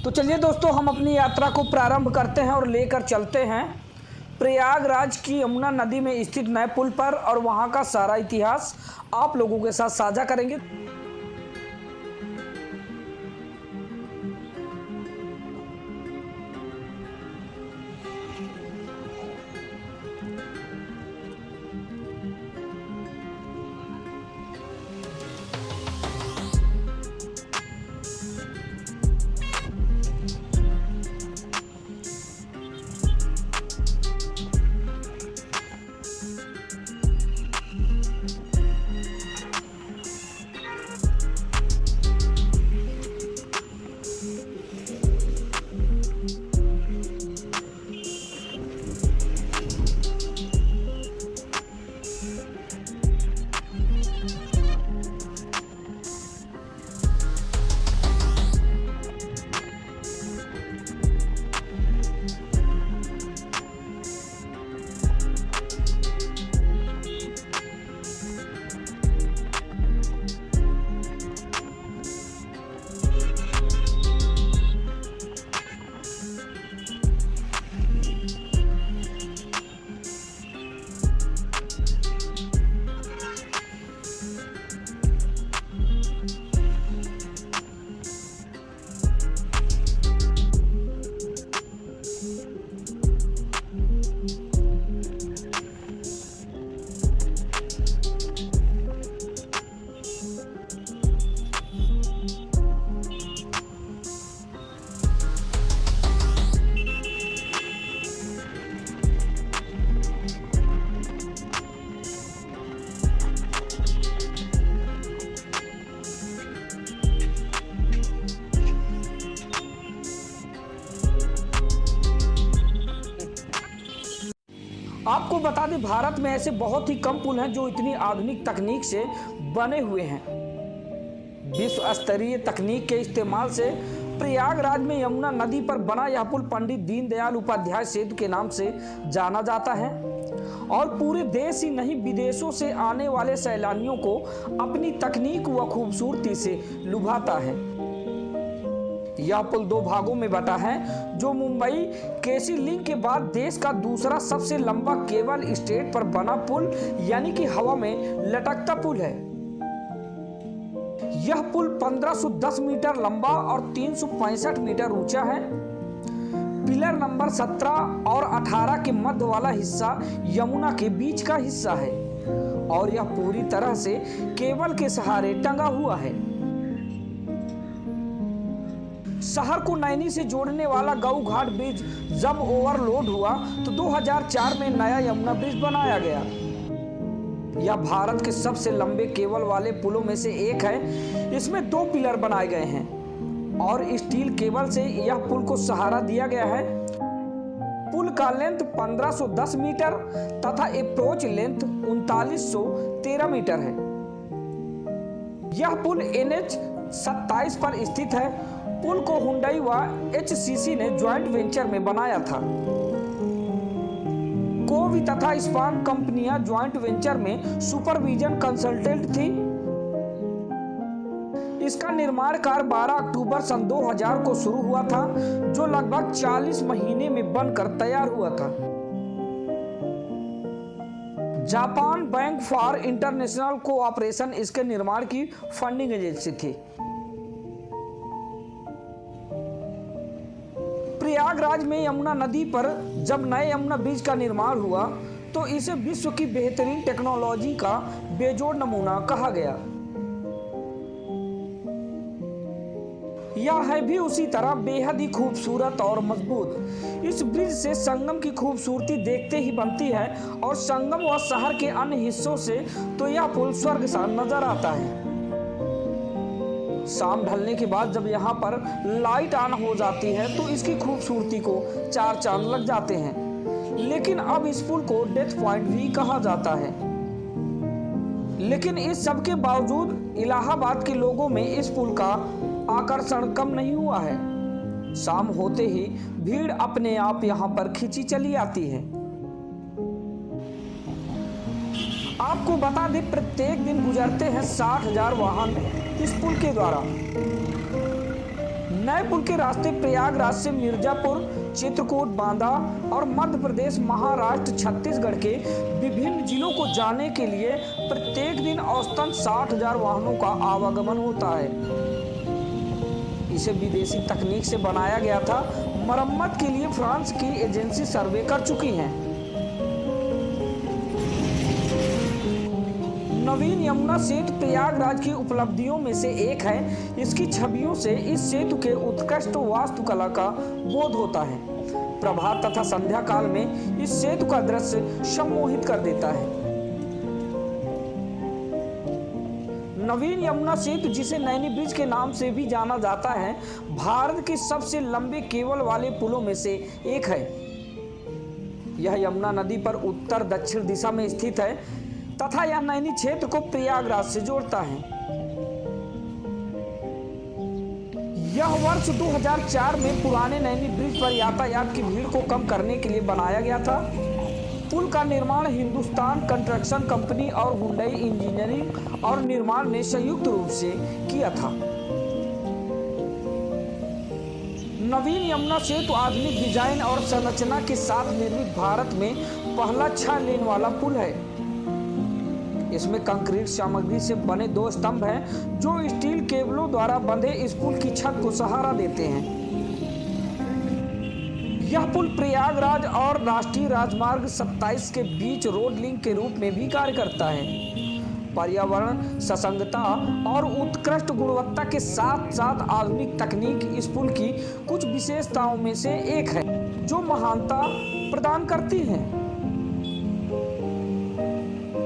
तो चलिए दोस्तों, हम अपनी यात्रा को प्रारंभ करते हैं और लेकर चलते हैं प्रयागराज की यमुना नदी में स्थित नए पुल पर और वहां का सारा इतिहास आप लोगों के साथ साझा करेंगे। आपको बता दें, भारत में ऐसे बहुत ही कम पुल हैं जो इतनी आधुनिक तकनीक से बने हुए हैं। विश्व स्तरीय तकनीक के इस्तेमाल से प्रयागराज में यमुना नदी पर बना यह पुल पंडित दीनदयाल उपाध्याय सेतु के नाम से जाना जाता है और पूरे देश ही नहीं, विदेशों से आने वाले सैलानियों को अपनी तकनीक व खूबसूरती से लुभाता है। यह पुल दो भागों में बटा है, जो मुंबई केसी लिंक के बाद देश का दूसरा सबसे लंबा केबल स्टेट पर बना पुल यानी कि हवा में लटकता पुल है। यह पुल 1510 मीटर लंबा और 365 मीटर ऊंचा है। पिलर नंबर 17 और 18 के मध्य वाला हिस्सा यमुना के बीच का हिस्सा है और यह पूरी तरह से केबल के सहारे टंगा हुआ है। शहर को नैनी से जोड़ने वाला गऊ घाट ब्रिज जब ओवरलोड हुआ तो 2004 में नया यमुना ब्रिज बनाया गया। यह भारत के सबसे लंबे केबल वाले पुलों में से एक है। इसमें 2 पिलर बनाए गए हैं और स्टील केबल से यह पुल को सहारा दिया गया है। पुल का लेंथ 1510 मीटर तथा अप्रोच लेंथ 3913 मीटर है। यह पुल NH 27 पर स्थित है। पुल को हुंडई व HCC ने ज्वाइंट वेंचर में बनाया था। कोवी तथा स्पान कंपनियां ज्वाइंट वेंचर में सुपरविजन कंसल्टेंट थी। इसका निर्माण कार्य 12 अक्टूबर सन 2000 को शुरू हुआ था, जो लगभग 40 महीने में बनकर तैयार हुआ था। Japan bank for international cooperation इसके निर्माण की फंडिंग एजेंसी थी। प्रयागराज में यमुना नदी पर जब नए यमुना ब्रिज का निर्माण हुआ तो इसे विश्व की बेहतरीन टेक्नोलॉजी का बेजोड़ नमूना कहा गया। यह है भी उसी तरह बेहद ही खूबसूरत और मजबूत। इस ब्रिज से संगम की खूबसूरती देखते ही बनती है और संगम व शहर के अन्य हिस्सों से तो यह पुल स्वर्ग सा नजर आता है। शाम ढलने के बाद जब यहाँ पर लाइट ऑन हो जाती है तो इसकी खूबसूरती को 4 चांद लग जाते हैं। लेकिन अब इस पुल को डेथ पॉइंट भी कहा जाता है। लेकिन इस सब के बावजूद इलाहाबाद के लोगों में इस पुल का आकर्षण कम नहीं हुआ है। शाम होते ही भीड़ अपने आप यहाँ पर खिंची चली आती है। आपको बता दें, प्रत्येक दिन गुजरते हैं 60,000 वाहन इस पुल के द्वारा। नए पुल के रास्ते प्रयागराज से मिर्जापुर, चित्रकूट, बांदा और मध्य प्रदेश, महाराष्ट्र, छत्तीसगढ़ के विभिन्न जिलों को जाने के लिए प्रत्येक दिन औसतन 60,000 वाहनों का आवागमन होता है। इसे विदेशी तकनीक से बनाया गया था। मरम्मत के लिए फ्रांस की एजेंसी सर्वे कर चुकी है। नवीन यमुना सेतु प्रयागराज की उपलब्धियों में से एक है। इसकी छवियों से इस सेतु के उत्कृष्ट वास्तुकला का बोध होता है। प्रभात तथा संध्या काल में इस सेतु का दृश्य सम्मोहित कर देता है। नवीन यमुना सेतु, जिसे नैनी ब्रिज के नाम से भी जाना जाता है, भारत के सबसे लंबे केबल वाले पुलों में से एक है। यह यमुना नदी पर उत्तर दक्षिण दिशा में स्थित है तथा यह नैनी क्षेत्र को प्रयागराज से जोड़ता है। यह वर्ष 2004 में पुराने नैनी ब्रिज पर यातायात की भीड़ को कम करने के लिए बनाया गया था। पुल का निर्माण हिंदुस्तान कंस्ट्रक्शन कंपनी और हुंडई इंजीनियरिंग और निर्माण ने संयुक्त रूप से किया था। नवीन यमुना सेतु आधुनिक डिजाइन और संरचना के साथ निर्मित भारत में पहला 6 लेन वाला पुल है। इसमें कंक्रीट सामग्री से बने 2 स्तंभ हैं जो स्टील केबलों द्वारा बंधे इस पुल की छत को सहारा देते हैं। यह पुल प्रयागराज और राष्ट्रीय राजमार्ग 27 के बीच रोड लिंक के रूप में भी कार्य करता है। पर्यावरण ससंगता और उत्कृष्ट गुणवत्ता के साथ साथ आधुनिक तकनीक इस पुल की कुछ विशेषताओं में से एक है जो महानता प्रदान करती है।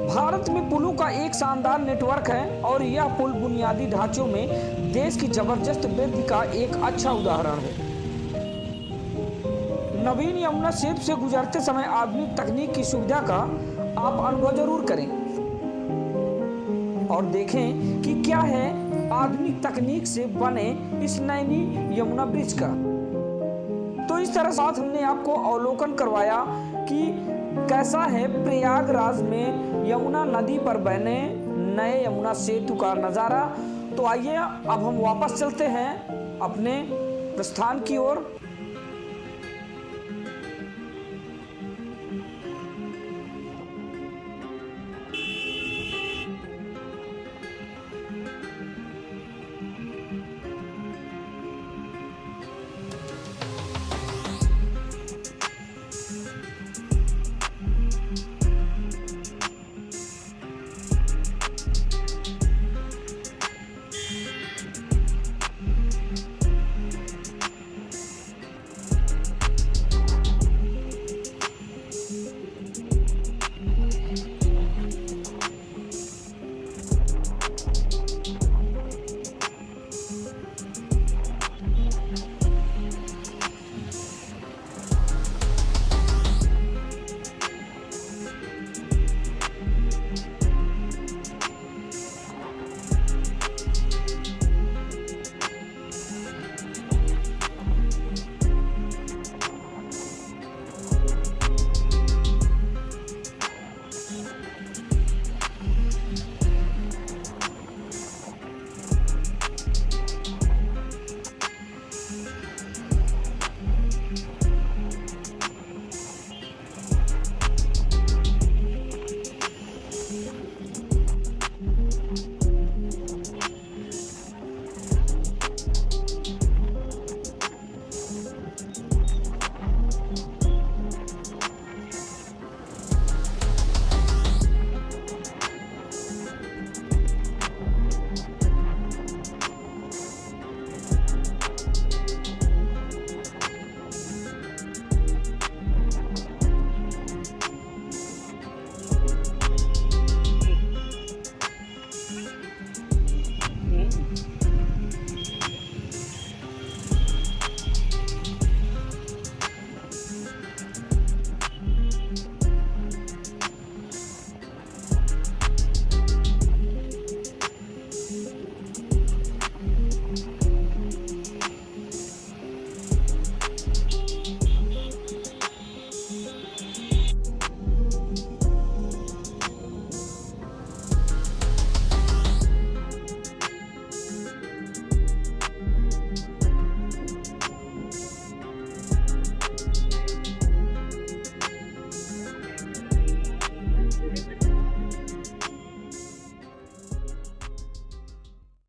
भारत में पुलों का एक शानदार नेटवर्क है और यह पुल बुनियादी ढांचों में देश की जबरदस्त वृद्धि का एक अच्छा उदाहरण है। नवीन यमुना सेतु से गुजरते समय आधुनिक तकनीक की सुविधा का आप अनुभव जरूर करें और देखें कि क्या है आधुनिक तकनीक से बने इस नैनी यमुना ब्रिज का। तो इस तरह साथ हमने आपको अवलोकन करवाया कि कैसा है प्रयागराज में यमुना नदी पर बने नए यमुना सेतु का नज़ारा। तो आइए अब हम वापस चलते हैं अपने प्रस्थान की ओर।